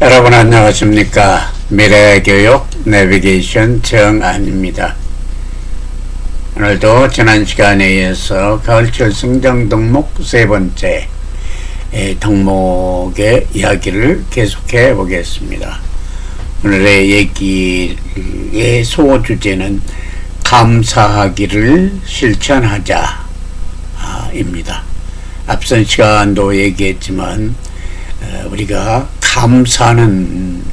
여러분 안녕하십니까. 미래교육 내비게이션 정안입니다. 오늘도 지난 시간에 이어서 가을철 성장 덕목 세 번째 덕목의 이야기를 계속해 보겠습니다. 오늘의 얘기의 소주제는 감사하기를 실천하자 입니다. 앞선 시간도 얘기했지만 우리가 감사하는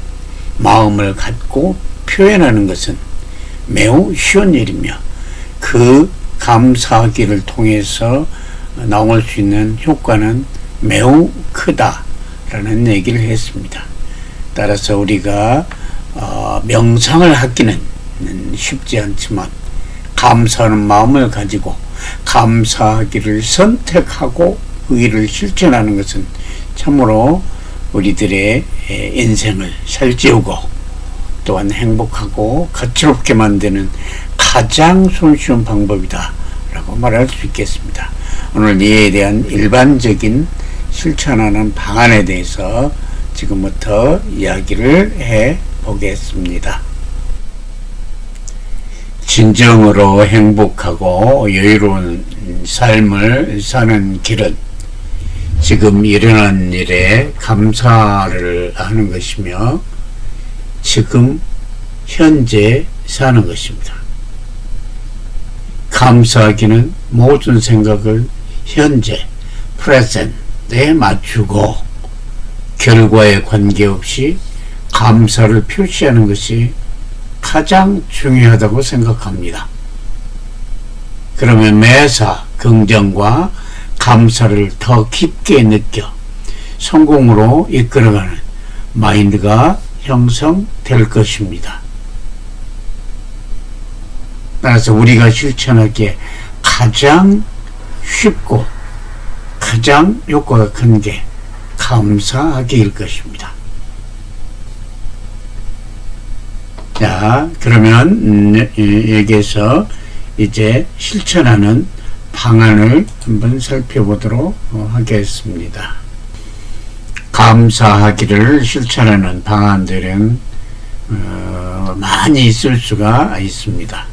마음을 갖고 표현하는 것은 매우 쉬운 일이며 그 감사하기를 통해서 나올 수 있는 효과는 매우 크다라는 얘기를 했습니다. 따라서 우리가 명상을 하기는 쉽지 않지만 감사하는 마음을 가지고 감사하기를 선택하고 그 일을 실천하는 것은 참으로 우리들의 인생을 살찌우고 또한 행복하고 가치롭게 만드는 가장 손쉬운 방법이다 라고 말할 수 있겠습니다. 오늘 이에 대한 일반적인 실천하는 방안에 대해서 지금부터 이야기를 해 보겠습니다. 진정으로 행복하고 여유로운 삶을 사는 길은 지금 일어난 일에 감사를 하는 것이며 지금 현재 사는 것입니다. 감사하기는 모든 생각을 현재 present에 맞추고 결과에 관계없이 감사를 표시하는 것이 가장 중요하다고 생각합니다. 그러면 매사 긍정과 감사를 더 깊게 느껴 성공으로 이끌어가는 마인드가 형성될 것입니다. 따라서 우리가 실천하기에 가장 쉽고 가장 효과가 큰 게 감사하기일 것입니다. 자, 그러면 여기에서 이제 실천하는 방안을 한번 살펴보도록 하겠습니다. 감사하기를 실천하는 방안들은 많이 있을 수가 있습니다.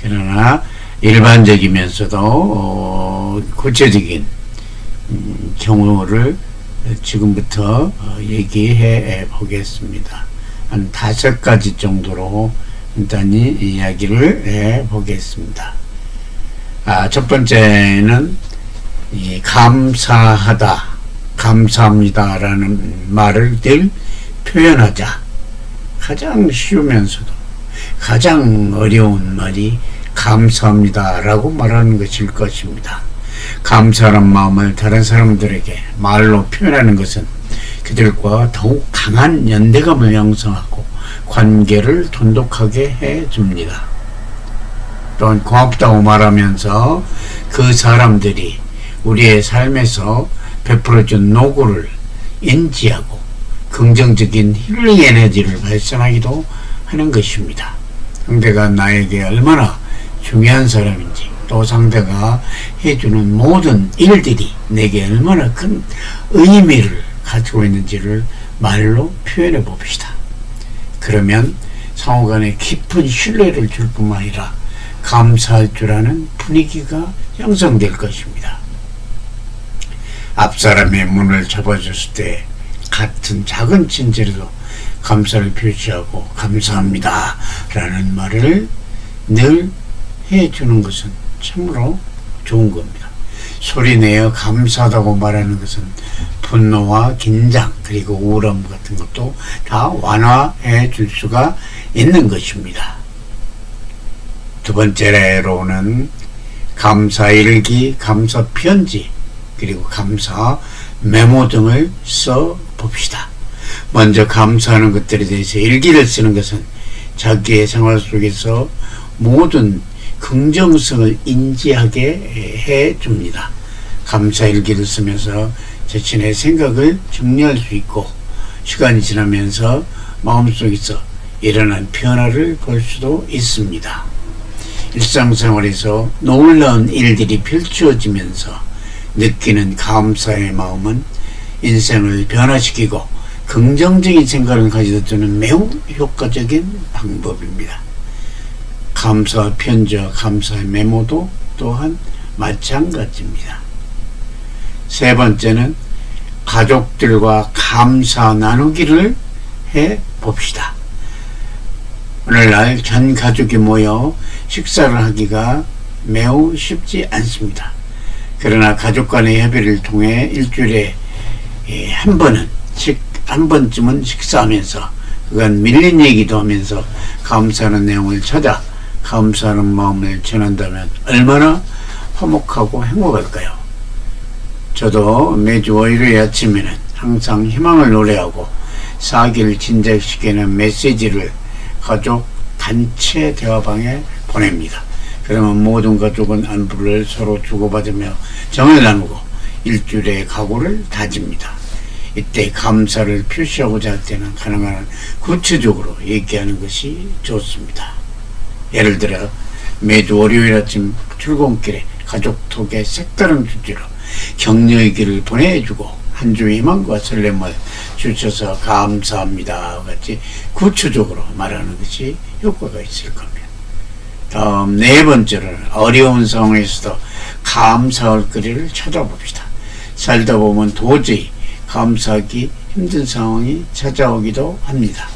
그러나 일반적이면서도 구체적인 경우를 지금부터 얘기해 보겠습니다. 한 5가지 정도로 간단히 이야기를 해 보겠습니다. 첫 번째는 이 감사하다, 감사합니다 라는 말을 늘 표현하자. 가장 쉬우면서도 가장 어려운 말이 감사합니다 라고 말하는 것일 것입니다. 감사하는 마음을 다른 사람들에게 말로 표현하는 것은 그들과 더욱 강한 연대감을 형성하고 관계를 돈독하게 해줍니다. 또한 고맙다고 말하면서 그 사람들이 우리의 삶에서 베풀어준 노고를 인지하고 긍정적인 힐링 에너지를 발산하기도 하는 것입니다. 상대가 나에게 얼마나 중요한 사람인지 또 상대가 해주는 모든 일들이 내게 얼마나 큰 의미를 가지고 있는지를 말로 표현해 봅시다. 그러면 상호간에 깊은 신뢰를 줄 뿐만 아니라 감사할 줄 아는 분위기가 형성될 것입니다. 앞사람의 문을 잡아줬을 때 같은 작은 친절에도 감사를 표시하고 감사합니다 라는 말을 늘 해주는 것은 참으로 좋은 겁니다. 소리내어 감사하다고 말하는 것은 분노와 긴장 그리고 우울함 같은 것도 다 완화해 줄 수가 있는 것입니다. 두 번째로는 감사일기, 감사편지 그리고 감사 메모 등을 써 봅시다. 먼저 감사하는 것들에 대해서 일기를 쓰는 것은 자기의 생활 속에서 모든 긍정성을 인지하게 해줍니다. 감사일기를 쓰면서 자신의 생각을 정리할 수 있고 시간이 지나면서 마음속에서 일어난 변화를 볼 수도 있습니다. 일상생활에서 놀라운 일들이 펼쳐지면서 느끼는 감사의 마음은 인생을 변화시키고 긍정적인 생각을 가지다 주는 매우 효과적인 방법입니다. 감사 편지와 감사의 메모도 또한 마찬가지입니다. 세 번째는 가족들과 감사 나누기를 해 봅시다. 오늘날 전 가족이 모여 식사를 하기가 매우 쉽지 않습니다. 그러나 가족 간의 협의를 통해 일주일에 한 번쯤은 식사하면서 그간 밀린 얘기도 하면서 감사하는 내용을 찾아 감사하는 마음을 전한다면 얼마나 화목하고 행복할까요? 저도 매주 월요일 아침에는 항상 희망을 노래하고 사기를 진작시키는 메시지를 가족 단체 대화방에 보냅니다. 그러면 모든 가족은 안부를 서로 주고받으며 정을 나누고 일주일의 각오를 다집니다. 이때 감사를 표시하고자 할 때는 가능한 한 구체적으로 얘기하는 것이 좋습니다. 예를 들어 매주 월요일 아침 출근길에 가족톡에 색다른 주제로 격려의 길을 보내주고 한 주의 희망과 설렘을 주셔서 감사합니다 같이 구체적으로 말하는 것이 효과가 있을 겁니다. 다음 네 번째로는 어려운 상황에서도 감사할 거리를 찾아봅시다. 살다 보면 도저히 감사하기 힘든 상황이 찾아오기도 합니다.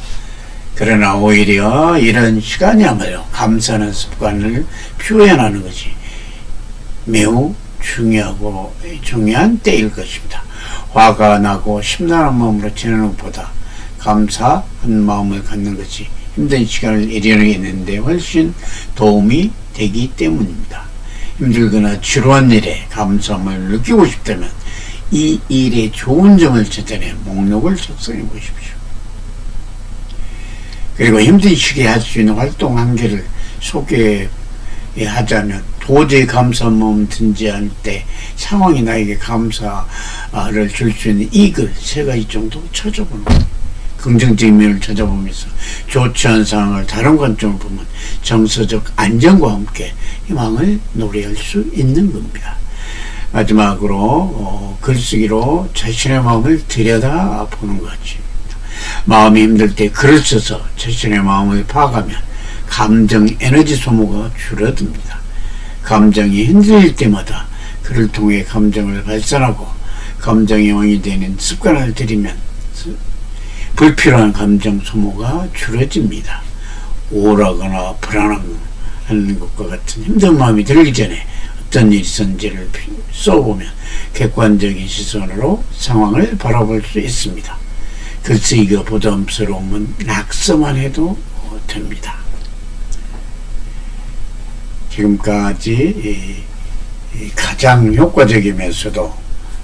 그러나 오히려 이런 시간이야말로 감사하는 습관을 표현하는 것이 매우 중요한 때일 것입니다. 화가 나고 심란한 마음으로 지내는 것보다 감사한 마음을 갖는 것이 힘든 시간을 이겨내는데 훨씬 도움이 되기 때문입니다. 힘들거나 지루한 일에 감사함을 느끼고 싶다면 이 일의 좋은 점을 찾아내 목록을 작성해 보십시오. 그리고 힘든 시기에 할 수 있는 활동 한 개를 소개하자면 도저히 감사한 마음 든지 않을 때 상황이 나에게 감사를 줄 수 있는 이 글 세 가지 정도 찾아보는 거예요. 긍정적인 면을 찾아보면서 좋지 않은 상황을 다른 관점을 보면 정서적 안정과 함께 희망을 노래할 수 있는 겁니다. 마지막으로 글쓰기로 자신의 마음을 들여다보는 것입니다. 마음이 힘들 때 글을 써서 자신의 마음을 파악하면 감정 에너지 소모가 줄어듭니다. 감정이 흔들릴 때마다 글을 통해 감정을 발산하고 감정의 왕이 되는 습관을 들이면 불필요한 감정 소모가 줄어집니다. 우울하거나 불안한 것과 같은 힘든 마음이 들기 전에 어떤 일이 있었는지를 써보면 객관적인 시선으로 상황을 바라볼 수 있습니다. 글쓰기가 부담스러우면 낙서만 해도 됩니다. 지금까지 가장 효과적이면서도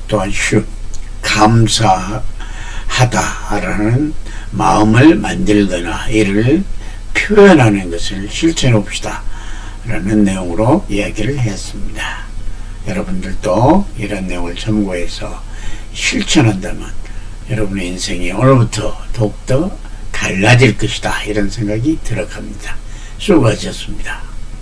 또한 감사하다라는 마음을 만들거나 이를 표현하는 것을 실천해 봅시다 라는 내용으로 이야기를 했습니다. 여러분들도 이런 내용을 참고해서 실천한다면 여러분의 인생이 오늘부터 더욱더 달라질 것이다 이런 생각이 들어갑니다. 수고하셨습니다.